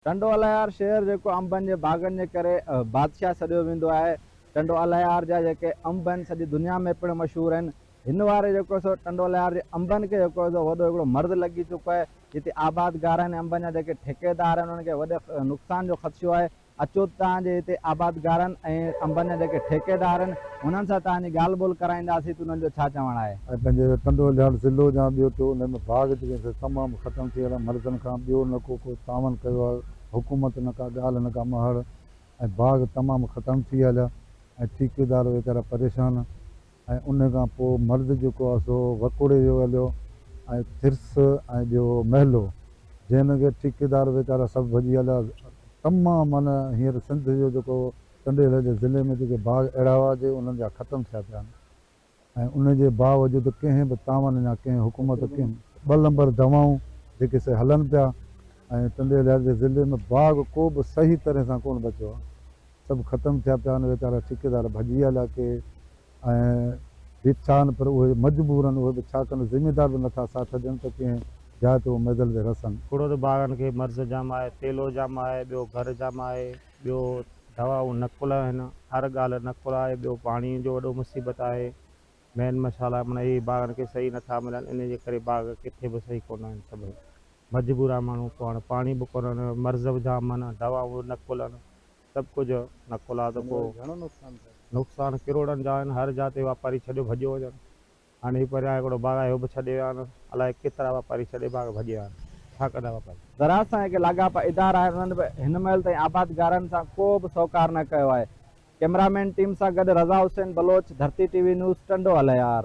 टंडो अलायार शहर जेको अंबनि जे बागनि जे करे बादशाह सॾियो वेंदो आहे। टंडो अलायार जा जेके अंब आहिनि सॼी दुनिया में पिणु मशहूरु आहिनि। हिन वारे जेको सो टंडो अलायार जे अंबनि खे जेको सो वॾो हिकिड़ो मर्ज़ लॻी चुको आहे। जिते आबादगार आहिनि अंबनि जा जेके ठेकेदार आहिनि उन्हनि खे वॾे नुक़सान जो ख़दशो आहे। अचो तव्हांजे हिते आबादगारनि ऐं अंबनि जा जेके ठेकेदार आहिनि हुननि सां तव्हांजी ॻाल्हि ॿोल कराईंदासीं त उन्हनि जो छा चवणु आहे। ऐं पंहिंजे टंडो अलायार ज़िलो जा ॿियो टियों उन में बाग़ जेके तमामु ख़तमु थी वियल आहे। मर्ज़नि खां ॿियो न को तावन कयो आहे, हुकूमत न का ॻाल्हि न का महड़, ऐं बाग़ तमामु ख़तमु थी वियल आहे ऐं ठेकेदार वीचारा परेशान। ऐं उन खां पोइ मर्ज़ जेको आहे सो वकोड़े वियो हलियो ऐं थिरस ऐं ॿियो महलो जंहिं खे ठेकेदार वीचारा सभु भॼी हलिया। तमामु माना हींअर सिंध जो जेको टंडे जे ज़िले में जेके बाग़ अहिड़ा हुआ जे उन्हनि जा ख़तमु थिया पिया आहिनि। ऐं उन जे बावजूदि कंहिं बि तावन या कंहिं हुकूमत कंहिं 2 नंबर दवाऊं जेके से हलनि पिया। ऐं टंडे अलायार जे ज़िले में बाग़ को बि सही तरह सां कोन बचियो आहे, सभु ख़तमु थिया पिया आहिनि। वीचारा ठेकेदार भॼी हलिया के ऐं छा आहिनि, पर उहे मजबूर आहिनि। उहे बि छा कनि, ज़िमेदार बि नथा साथ ॾियनि त कंहिं जाइ ते उहे मैदल ते रसनि। थोरो त बाग़नि खे मर्ज़ जाम आहे, तेलो जाम आहे, ॿियो घर जाम आहे, ॿियो दवाऊं नकुल आहिनि, हर ॻाल्हि नकुल आहे, ॿियो पाणी जो वॾो मुसीबत आहे। मेन मसाला माना इहे बाग़नि खे सही नथा मिलनि, इन जे करे बाग़ किथे बि सही कोन आहिनि। सभई मजबूर आहे माण्हू, को हाणे पाणी बि कोन आहिनि, मर्ज़ बि जाम आहिनि, दवाऊं नकुल आहिनि, सभु कुझु नकुल आहे। त पोइ घणो नुक़सानु थियो? नुक़सानु किरोड़नि जा आहिनि, हर जाइ ते वापारी छॾियो भॼियो वञनि। हाणे परियां हिकिड़ो बाग़ आहे, उहो बि छॾे विया आहिनि, अलाए केतिरा वापारी छॾे बाग़ भॼी विया आहिनि। छा कंदा वापारी? ज़राअत सां जेके लाॻापा इदारा आहिनि उन्हनि बि हिन महिल ताईं आबादगारनि सां को बि सौकार न कयो आहे। कैमरामैन टीम सां गॾु रज़ा हुसैन बलोच, धरती टीवी न्यूज़, टंडो अलायार।